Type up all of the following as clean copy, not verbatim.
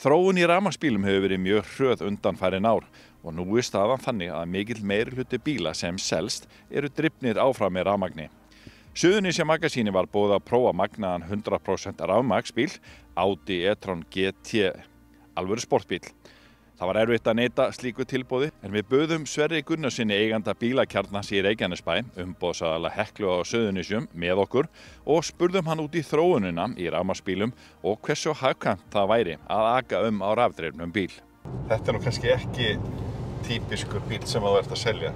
Þróun í rafmagnsbílum hefur verið mjög hröð undanfarin ár og nú er staðan þannig að mikill meirihluti bíla sem selst eru drifnir áfram með rafmagni. Suðurnesja Magasíni var boðið að prófa magnaðan 100% rafmagnsbíl, Audi e-tron GT, alvöru sportbíl. Það var erfitt að neita slíku tilboði en við buðum Sverri Gunnarsinni eiganda bílakjarnans í Reykjanesbæ, umboðsaðala Heklu á Suðurnesjum með okkur og spurðum hann út í þróunina í rafmagnsbílum og hversu hagkvæmt það væri að aka á rafdrifnum bíl. Þetta nú kannski ekki típiskur bíl sem þú ert að selja,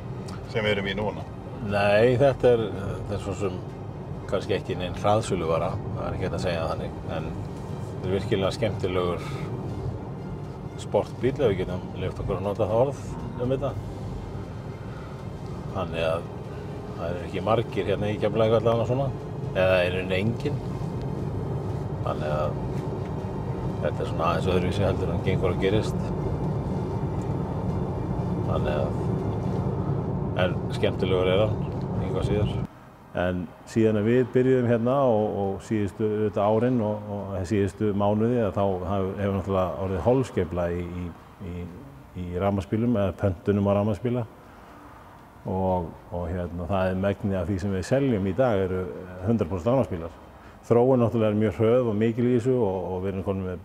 sem við erum í núna. Nei, þetta er svo sem kannski ekki neinn hraðsöluvara, það er ekki hægt að segja þannig, en þetta er virkilega skemmtilegur sportbíl, ef við getum leyft okkur að nota það orð þetta. Þannig að það eru ekki margir hérna í Keflavík allavega svona, eða er enginn. Þannig að þetta er svona aðeins öðruvísi heldur en gengur og gerist. Þannig að en skemmtilegur er hann, eitthvað síður. En síðan að við byrjuðum hérna og síðustu árin og síðustu mánuði þá hefur náttúrulega orðið holskefla í rafmagnsbílum eða pöntunum á rafmagnsbíla og hérna það er megnið af því sem við seljum í dag eru 100% rafmagnsbílar. Þróun náttúrulega er mjög hröð og mikil í þessu og við erum komin með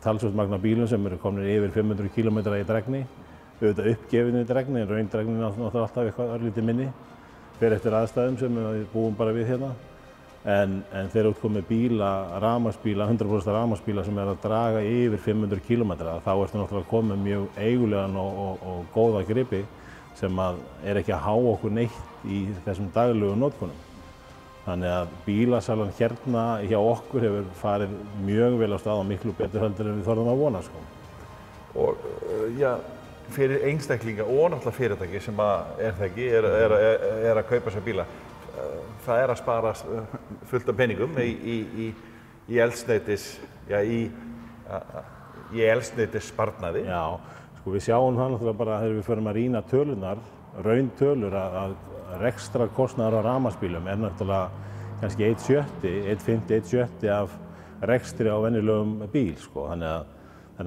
talsvert magna bílum sem eru komin yfir 500 km í dregni. Auðvitað uppgefinu í dregni en raundregnin er náttúrulega alltaf eitthvað örlítið minni. Fer eftir aðstæðum sem við búum bara við hérna. En þegar þú ert komið bíla, rafmagnsbíla, 100% rafmagnsbíla sem er að draga yfir 500 km, þá ertu náttúrulega komið mjög eigulegan og góða gripi sem er ekki að há okkur neitt í þessum daglegu notkunum. Þannig að bílasalan hérna hjá okkur hefur farið mjög vel á stað og miklu betur heldur en við þorðum að vona. Og já, fyrir einstaklinga og náttúrulega fyrirtæki sem er að kaupa sér bíla. Það er að spara fullt af peningum í eldsneytissparnaði. Já, sko við sjáum það náttúrulega bara þegar við förum að rýna tölunar, rauntölur að rekstrarkostnaður á rafmagnsbílum er náttúrulega kannski 1,50 af rekstri á venjulegum bíl, sko. Þannig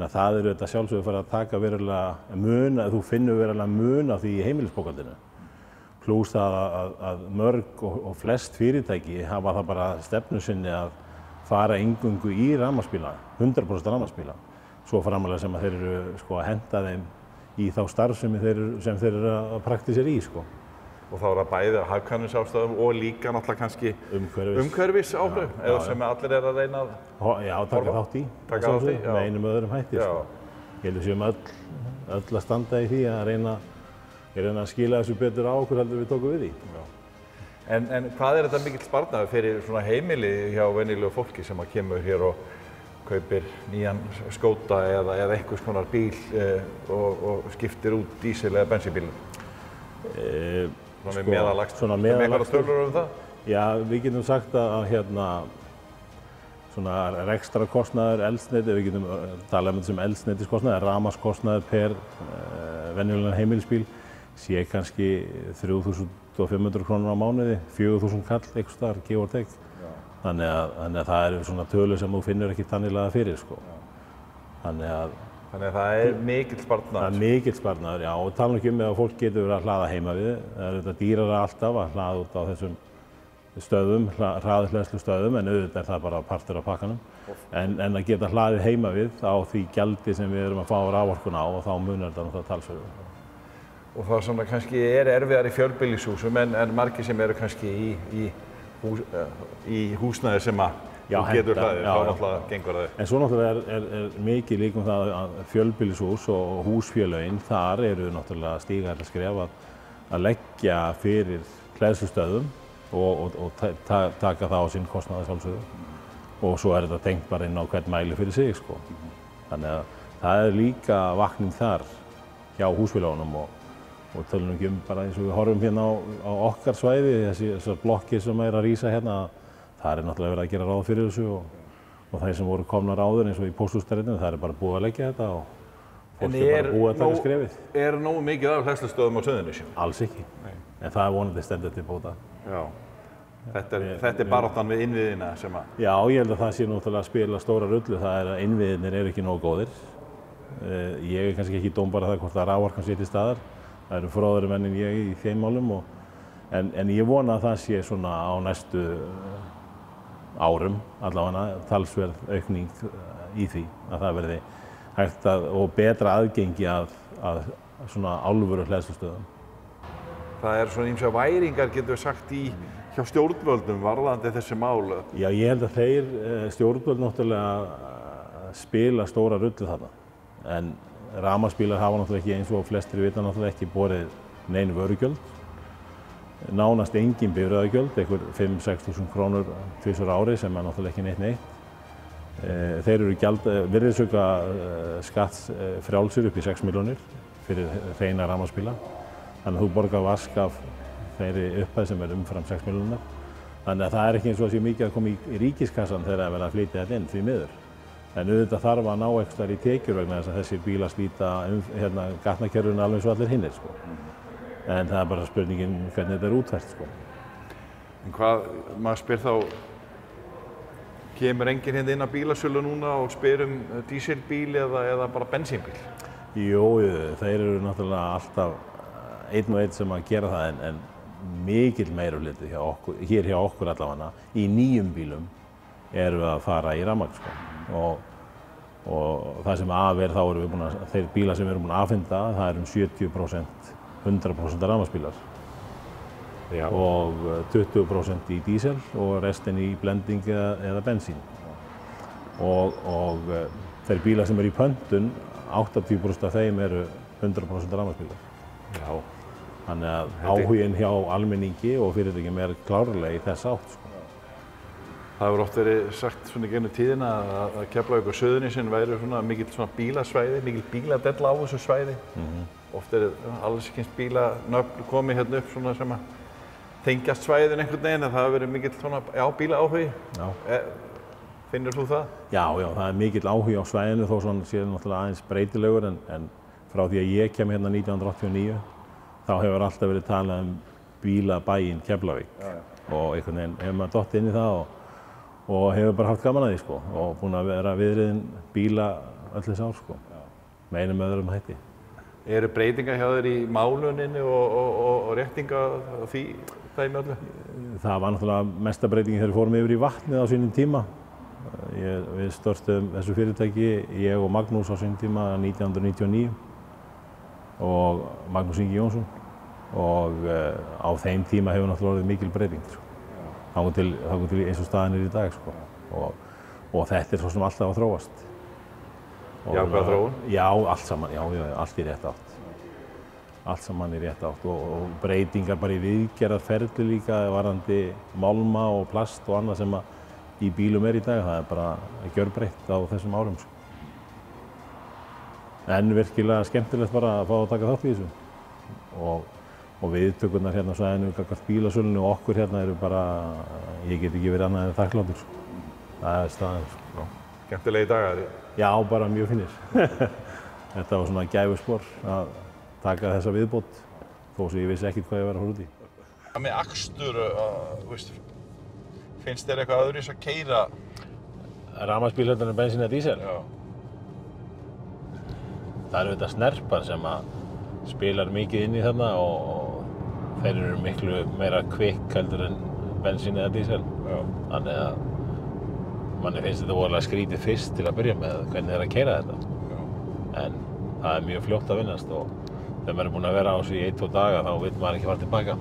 að það þetta sjálfsögðu farið að taka verulega mun, þú finnur verulega mun á því í heimilisbókhaldinu. Plús það að mörg og flest fyrirtæki hafa það bara stefnu sinni að fara eingöngu í rafmagnsbíla, 100% rafmagnsbíla. Svo framalega sem að þeir eru sko, að henda þeim í þá starfsemi sem þeir eru að praktísera í. Sko. Og þá er það bæði af hagkvæmnisástæðum og líka náttúrulega kannski umhverfisáhrif, eða sem allir er að reyna að taka þátt í, með einum öðrum hætti. Sko. Ég held að séum öll að standa í því að reyna að skila þessu betur á okkur heldur við tókum við því. En hvað er þetta mikill sparnaður fyrir svona heimili hjá venjulegu fólki sem að kemur hér og kaupir nýjan skóta eða einhvers konar bíl og skiptir út dísil eða bensínbílum? Svona meðalagst tölur það? Já, við getum sagt að svona rekstrarkostnaður eldsneyti, við getum talað um þetta sem eldsneytiskostnaður, rafmagnskostnaður per venjulegan heimilisbíl sé kannski 3.500 krónur á mánuði, 4.000 kall einhvers staðar, give or take. Þannig að það eru svona tölur sem þú finnur ekki tannilega fyrir. Sko. Þannig að það er mikill sparnaður? Það er mikill sparnaður, já, og tala ekki að fólk getur verið að hlaða heima við. Það er auðvitað dýrara alltaf að hlaða út á þessum stöðum, hraðhleðslustöðum, en auðvitað er það bara partur af pakkanum. En að geta hlaðið heima við á því gjaldi sem við erum að fá raforkuna á og þá munar þetta náttúrulega talsverðu. Og það svona kannski er erfiðar í fjölbýlishúsum en margir sem eru kannski í húsnæði sem að þú getur hlaðið, þá náttúrulega gengur það. En svo náttúrulega er mikið líkum það að fjölbýlishús og húsfélögin, þar eru náttúrulega stíga þetta skref að leggja fyrir hleðslustöðvum og taka það á sinn kostnað sjálfsögðu. Og svo er þetta tengt bara inn á hvern mæli fyrir sig. Sko. Þannig að það er líka vakning þar hjá húsfélögunum og tölum ekki bara eins og við horfum hérna á okkar svæði, þessar blokkir sem er að rísa hérna, það er náttúrulega verið að gera ráð fyrir þessu og þeir sem voru komnar áður eins og í pósthússtrætinu, það er bara búið að leggja þetta og fólk er bara búið að taka skrefið. Er nógu mikið af hleðslustöðvum á Suðurnesjum? Alls ekki, en það er vonandi stendur til bóta. Já, Þetta baráttan við innviðina sem að... Já, ég held að það sé náttúrulega að spila stóra rullu, það að innviðirnir eru ekki nógu góðir. Ég kannski ekki dómbara það hvort að raforkan sé til staðar. Það eru fróðari menn en ég í þeim málum en ég vona að það sé svona á næstu árum allavega talsverð aukning í því að það verði hægt og betra aðgengi að svona alvöru hleðslustöðum. Það svona ýmsar væringar, getur við sagt, hjá stjórnvöldum varðandi þessi mál. Já, ég held að þeir stjórnvöld náttúrulega spila stóra rullu þarna. En rafmagnsbílar hafa náttúrulega ekki, eins og flestir vita, náttúrulega ekki borið nein vörugjöld. Nánast engin bifreiðagjöld, einhver 5–6 þúsund krónur tvisvar á ári sem er náttúrulega ekki neitt. Þeir eru virðisauka skattsfrjálsir upp í 6 milljónir fyrir hreina rafmagnsbíla. Þannig að þú borgar vask af þeirri upphæð sem er umfram 6 milljónar. Þannig að það er ekki eins og að sé mikið að koma í ríkiskassan þegar að vera að flytja þetta inn, því miður. En auðvitað þarf að ná eitthvað í tekjur vegna þess að þessir bílar slíta gatnakerfinu alveg eins og allir hinnir. En það er bara spurningin hvernig þetta er útfært. En hvað, maður spyr þá, kemur enginn hérna inn á bílasölu núna og spyr dísilbíl eða bara bensínbíl? Jú, þeir eru náttúrulega alltaf einn og einn sem að gera það en mikill meirihluti hér hjá okkur allavega í nýjum bílum eru að fara í rafmagn. Og það sem af þá erum við búin að, þeir bílar sem við erum búin að afhenda, það er 70%, 100% rafmagnsbílar. Já. Og 20% í dísel og restin í blending eða bensín. Og þeir bílar sem eru í pöntun, 80% af þeim eru 100% rafmagnsbílar. Já. Þannig að áhuginn hjá almenningi og fyrirtækjum er klárlega í þess átt. Það hefur oft verið sagt svona gegnum tíðina að Keflavík og Suðurnesin væri svona mikill bílasvæði, mikill bíladella á þessu svæði. Oft alls kyns bílanöfn komið hérna upp svona sem að tengjast svæðin einhvern veginn, en það hefur verið mikill svona bílaáhugi. Finnur þú það? Já, það er mikill áhugi á svæðinu þó svona sé náttúrulega aðeins breytilegur en frá því að ég kem hérna 1989 þá hefur alltaf verið talað bílabæinn Keflavík. Og einhvern veginn hefur maður dottið inn í það og hefur bara haft gaman að því og búin að vera viðriðin bíla öll þessi ár með einum öðrum hætti. Eru breytingar hjá þér í máluninni og réttinga því dæmi öllu? Það var náttúrulega mesta breytingin þegar við fórum yfir í vatnið á sínum tíma. Við störtum þessu fyrirtæki, ég og Magnús á sínum tíma 1999 og Magnús Ingi Jónsson og á þeim tíma hefur náttúrulega orðið mikil breyting. Þangað til eins og staðan er í dag og þetta er svo sem alltaf að þróast. Jákvæð þróun? Já, allt saman, allt í rétt átt. Allt saman í rétt átt og breytingar bara í viðgerðarferli líka varðandi málma og plast og annað sem í bílum er í dag, það er bara gjörbreytt á þessum árum. En virkilega skemmtilegt bara að fá að taka þátt í þessu. Og viðtökurnar hérna á svæðinu gagnvart bílasölunni og okkur hérna eru bara, ég get ekki verið annað en þakklátur. Það er staðan. Skemmtilegi dagar? Já, bara mjög finnir. Þetta var svona gæfuspor að taka þessa viðbót, þó sem ég vissi ekkert hvað ég var að fara út í. Með akstur, finnst þér eitthvað öðruvísi að keyra? Rafmagnsbíl heldur en bensín eða dísel? Já. Það eru þetta snerpar sem spilar mikið inn í þarna og þeir eru miklu meira kvikk heldur en bensín eða dísel. Þannig að manni finnst þetta voðalega skrítið fyrst til að byrja með hvernig þeir að keyra þetta. En það er mjög fljótt að vinnast og þegar maður er búinn að vera á þessu í 1–2 daga þá vill maður ekki fara tilbaka.